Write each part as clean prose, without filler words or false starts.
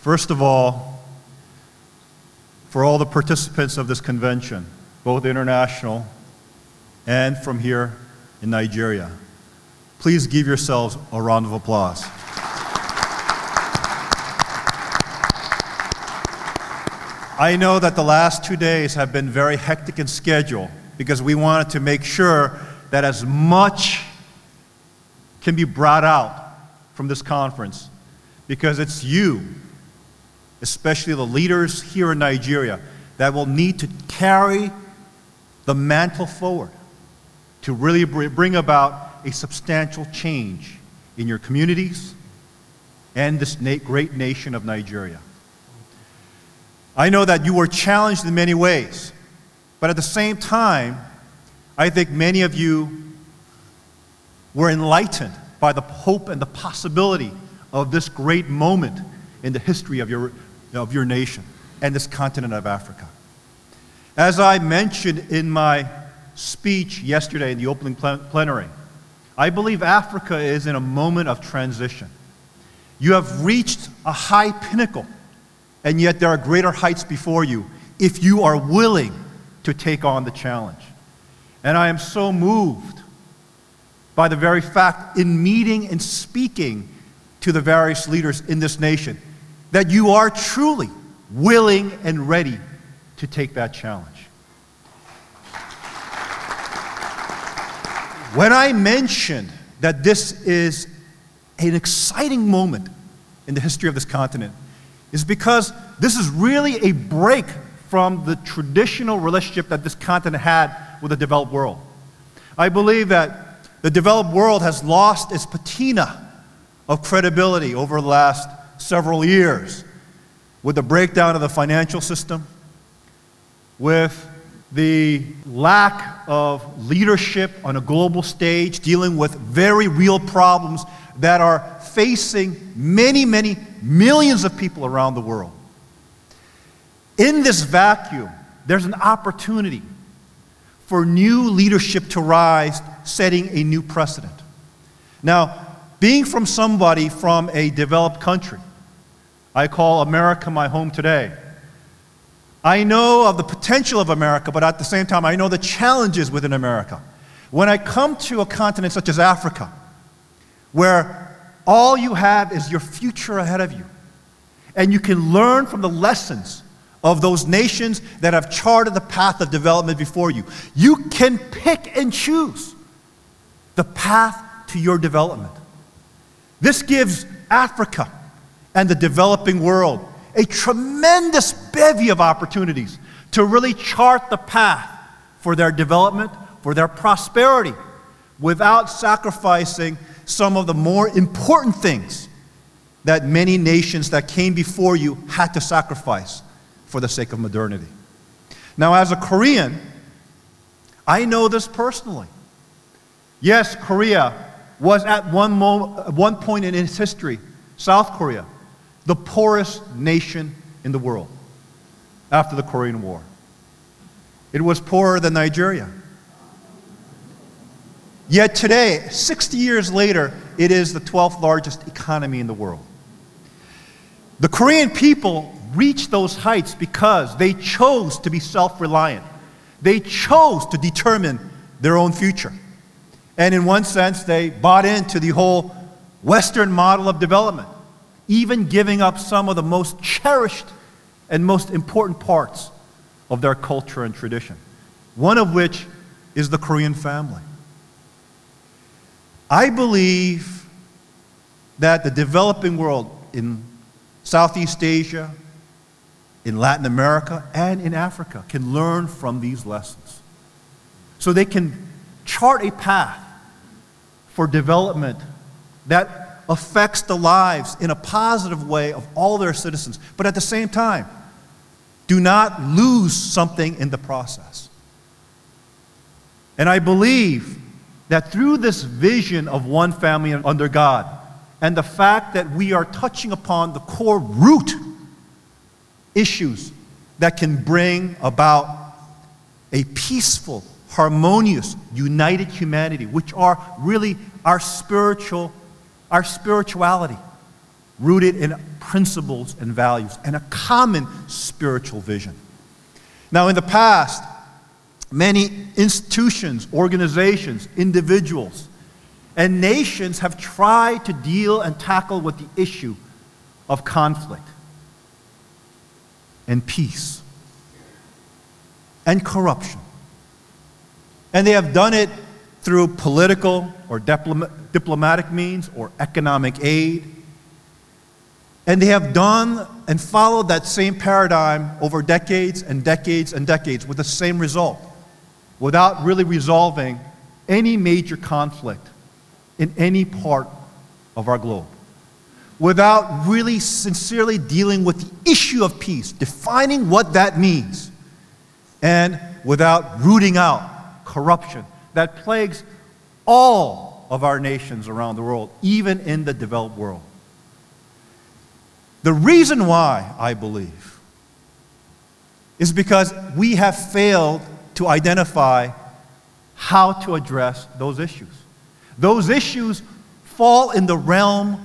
First of all, for all the participants of this convention, both international and from here in Nigeria, please give yourselves a round of applause. I know that the last 2 days have been very hectic in schedule because we wanted to make sure that as much can be brought out from this conference, because it's you, especially the leaders here in Nigeria, that will need to carry the mantle forward to really bring about a substantial change in your communities and this great nation of Nigeria. I know that you were challenged in many ways, but at the same time, I think many of you were enlightened by the hope and the possibility of this great moment in the history of your nation and this continent of Africa. As I mentioned in my speech yesterday in the opening plenary, I believe Africa is in a moment of transition. You have reached a high pinnacle, and yet there are greater heights before you if you are willing to take on the challenge. And I am so moved by the very fact in meeting and speaking to the various leaders in this nation that you are truly willing and ready to take that challenge. When I mentioned that this is an exciting moment in the history of this continent, is because this is really a break from the traditional relationship that this continent had with the developed world. I believe that the developed world has lost its patina of credibility over the last several years with the breakdown of the financial system, with the lack of leadership on a global stage, dealing with very real problems that are facing many, many millions of people around the world. In this vacuum, there's an opportunity for new leadership to rise, setting a new precedent. Now, being from somebody from a developed country, I call America my home today. I know of the potential of America, but at the same time, I know the challenges within America. When I come to a continent such as Africa, where all you have is your future ahead of you, and you can learn from the lessons of those nations that have charted the path of development before you, you can pick and choose the path to your development. This gives Africa and the developing world a tremendous bevy of opportunities to really chart the path for their development, for their prosperity, without sacrificing some of the more important things that many nations that came before you had to sacrifice for the sake of modernity. Now, as a Korean, I know this personally. Yes, Korea was at one point in its history, South Korea, the poorest nation in the world after the Korean War. It was poorer than Nigeria. Yet today, 60 years later, it is the 12th largest economy in the world. The Korean people reached those heights because they chose to be self-reliant. They chose to determine their own future. And in one sense, they bought into the whole Western model of development, even giving up some of the most cherished and most important parts of their culture and tradition, one of which is the Korean family. I believe that the developing world in Southeast Asia, in Latin America, and in Africa can learn from these lessons, so they can chart a path for development that affects the lives in a positive way of all their citizens, but at the same time, do not lose something in the process. And I believe that through this vision of one family under God, and the fact that we are touching upon the core root issues that can bring about a peaceful, harmonious, united humanity, which are really our spirituality. rooted in principles and values and a common spiritual vision. Now, in the past, many institutions, organizations, individuals, and nations have tried to deal and tackle with the issue of conflict and peace and corruption. And they have done it through political or diplomatic means or economic aid. And they have done and followed that same paradigm over decades and decades and decades with the same result, without really resolving any major conflict in any part of our globe, without really sincerely dealing with the issue of peace, defining what that means, and without rooting out corruption that plagues all of our nations around the world, even in the developed world. The reason why, I believe, is because we have failed to identify how to address those issues. Those issues fall in the realm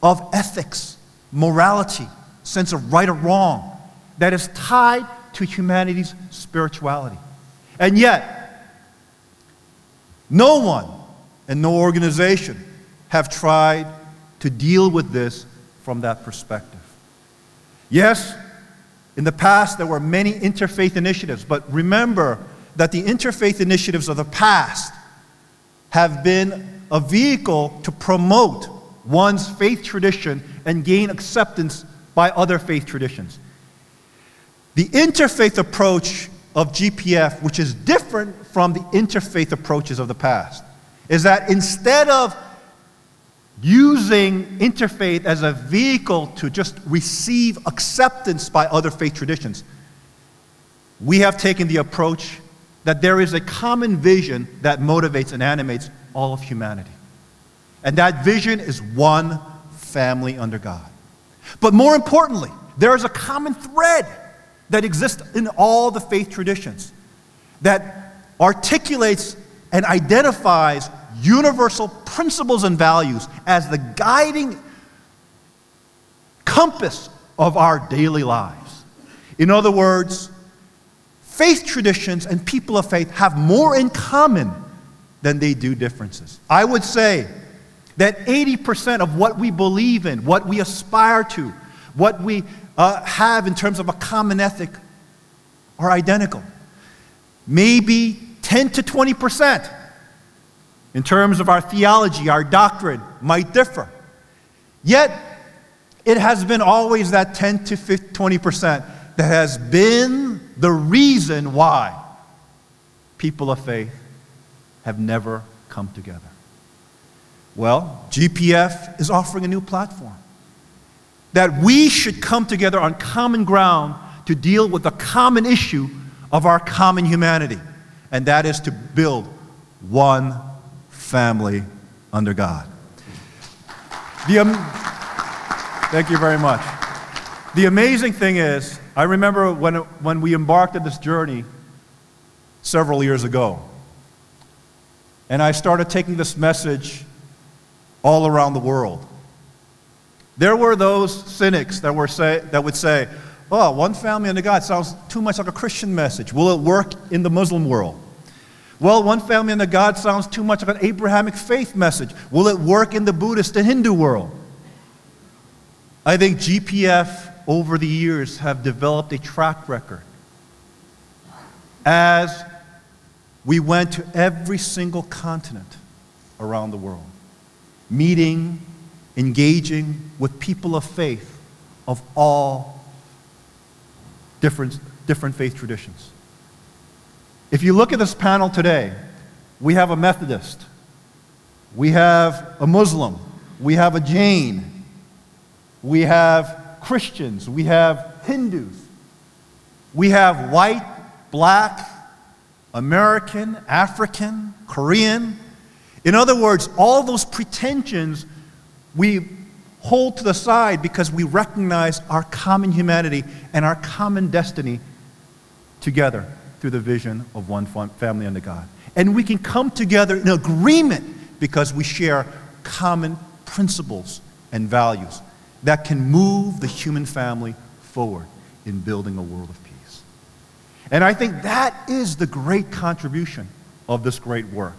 of ethics, morality, sense of right or wrong, that is tied to humanity's spirituality. And yet, no one and no organization have tried to deal with this from that perspective. Yes, in the past there were many interfaith initiatives, but remember that the interfaith initiatives of the past have been a vehicle to promote one's faith tradition and gain acceptance by other faith traditions. The interfaith approach of GPF, which is different from the interfaith approaches of the past, is that instead of using interfaith as a vehicle to just receive acceptance by other faith traditions, we have taken the approach that there is a common vision that motivates and animates all of humanity. And that vision is one family under God. But more importantly, there is a common thread that exists in all the faith traditions that articulates and identifies universal principles and values as the guiding compass of our daily lives. In other words, faith traditions and people of faith have more in common than they do differences. I would say that 80% of what we believe in, what we aspire to, what we have in terms of a common ethic are identical. Maybe 10 to 20% in terms of our theology, our doctrine might differ. Yet, it has been always that 10 to 20% that has been the reason why people of faith have never come together. Well, GPF is offering a new platform that we should come together on common ground to deal with the common issue of our common humanity, and that is to build one family under God. Thank you very much. The amazing thing is, I remember when we embarked on this journey several years ago, and I started taking this message all around the world. There were those cynics that would say, oh, one family under God sounds too much like a Christian message. Will it work in the Muslim world? Well, one family under God sounds too much like an Abrahamic faith message. Will it work in the Buddhist and Hindu world? I think GPF over the years have developed a track record as we went to every single continent around the world, meeting, engaging with people of faith of all different faith traditions. If you look at this panel today, we have a Methodist, we have a Muslim, we have a Jain, we have Christians, we have Hindus, we have white, black, American, African, Korean. In other words, all those pretensions we hold to the side because we recognize our common humanity and our common destiny together through the vision of one family under God. And we can come together in agreement because we share common principles and values that can move the human family forward in building a world of peace. And I think that is the great contribution of this great work.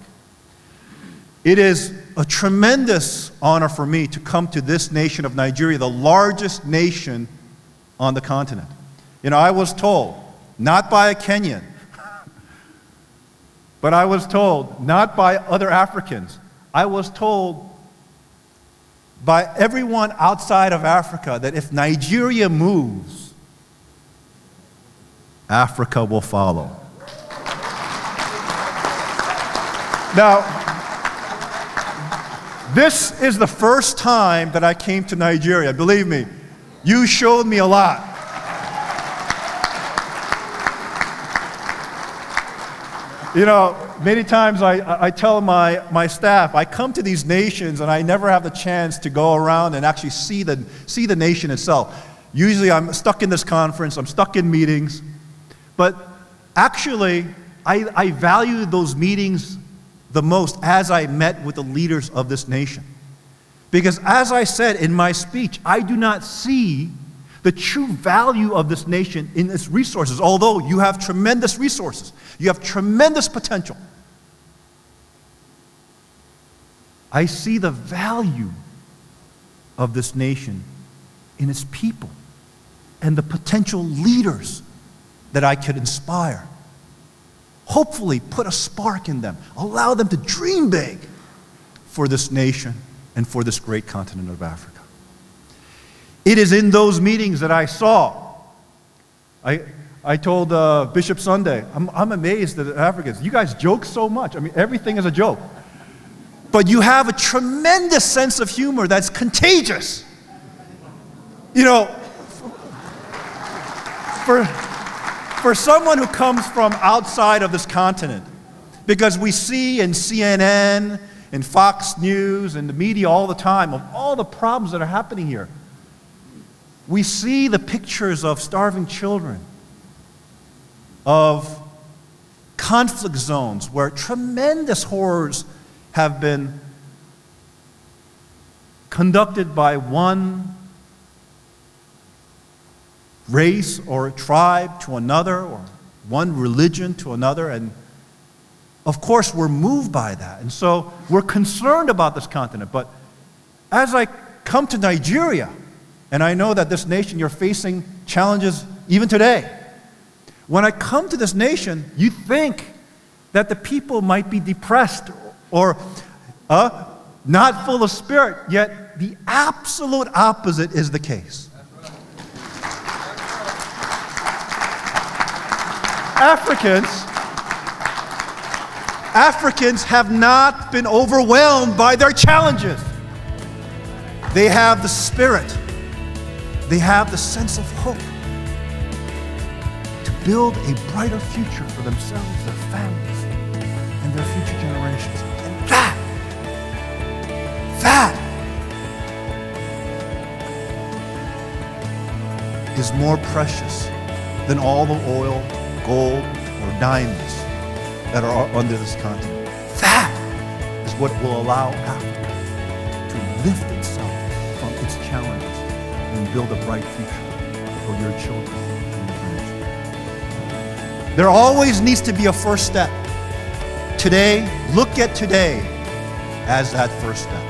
It is a tremendous honor for me to come to this nation of Nigeria, the largest nation on the continent. You know, I was told, not by a Kenyan, but I was told, not by other Africans, I was told by everyone outside of Africa that if Nigeria moves, Africa will follow. Now, this is the first time that I came to Nigeria. Believe me, you showed me a lot. You know, many times I tell my staff, I come to these nations and I never have the chance to go around and actually see the nation itself. Usually I'm stuck in this conference, I'm stuck in meetings, but actually I value those meetings the most as I met with the leaders of this nation. Because as I said in my speech, I do not see the true value of this nation in its resources, although you have tremendous resources. You have tremendous potential. I see the value of this nation in its people and the potential leaders that I could inspire. Hopefully put a spark in them. Allow them to dream big for this nation and for this great continent of Africa. It is in those meetings that I saw. I told Bishop Sunday, I'm amazed at Africans. You guys joke so much. I mean, everything is a joke. But you have a tremendous sense of humor that's contagious. You know, for someone who comes from outside of this continent, because we see in CNN and Fox News and the media all the time of all the problems that are happening here. We see the pictures of starving children, of conflict zones where tremendous horrors have been conducted by one race or tribe to another, or one religion to another, and of course we're moved by that, and so we're concerned about this continent. But as I come to Nigeria, and I know that this nation, you're facing challenges even today. When I come to this nation, you think that the people might be depressed or not full of spirit, yet the absolute opposite is the case. Africans have not been overwhelmed by their challenges. They have the spirit. They have the sense of hope to build a brighter future for themselves, their families, and their future generations. And that is more precious than all the oil, gold, or diamonds that are under this continent. That is what will allow Africa to lift itself from its challenges and build a bright future for your children and your grandchildren. There always needs to be a first step. Today, look at today as that first step.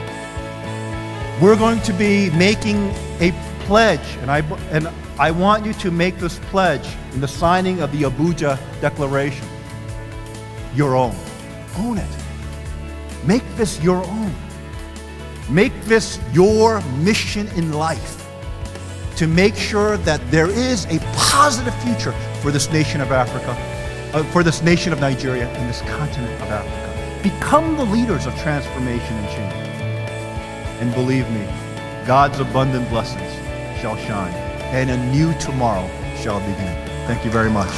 We're going to be making a pledge, and I want you to make this pledge in the signing of the Abuja Declaration your own. Own it. Make this your own. Make this your mission in life, to make sure that there is a positive future for this nation of Africa, for this nation of Nigeria and this continent of Africa. Become the leaders of transformation and change. And believe me, God's abundant blessings shall shine, and a new tomorrow shall begin. Thank you very much.